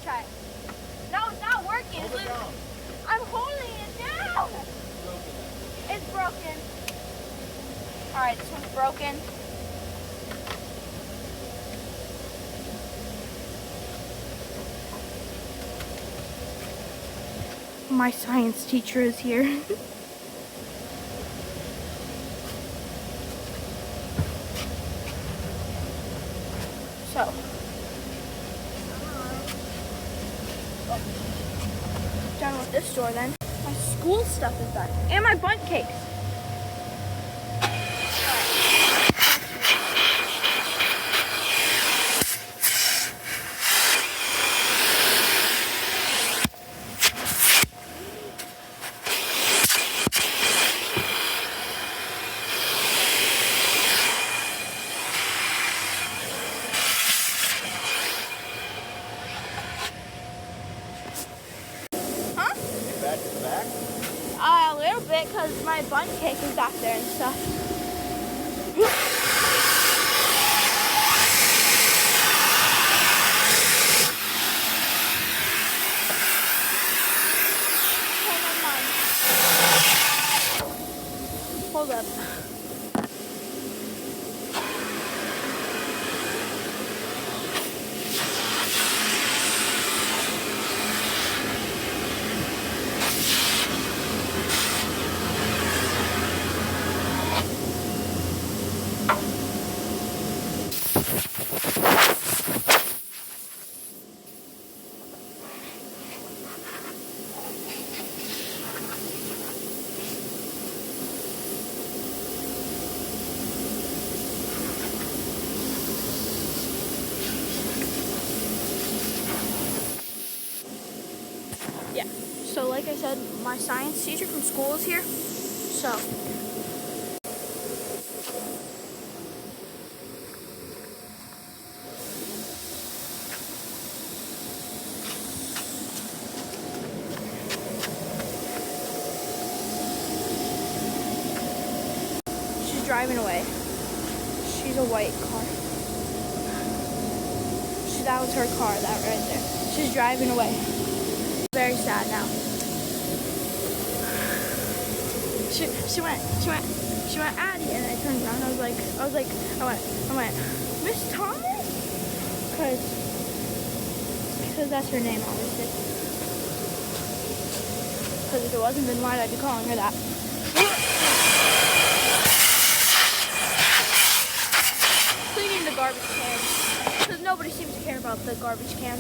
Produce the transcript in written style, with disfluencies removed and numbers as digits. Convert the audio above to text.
try it. No, it's not working. Hold it down. I'm holding it down. It's broken. All right, this one's broken. My science teacher is here. So, done with this store then. My school stuff is done. And my bundt cakes. Back to the back? A little bit, because my bundt cake is back there and stuff. Hold up. Yeah, so like I said, my science teacher from school is here. So, she's driving away. She's a white car. That was her car, that right there. She's driving away. Very sad now. She went Addie, and I turned around. I went, Miss Thomas? Because that's her name, obviously. Because if it wasn't, then why'd I be calling her that? Cleaning the garbage can. Because nobody seems to care about the garbage can.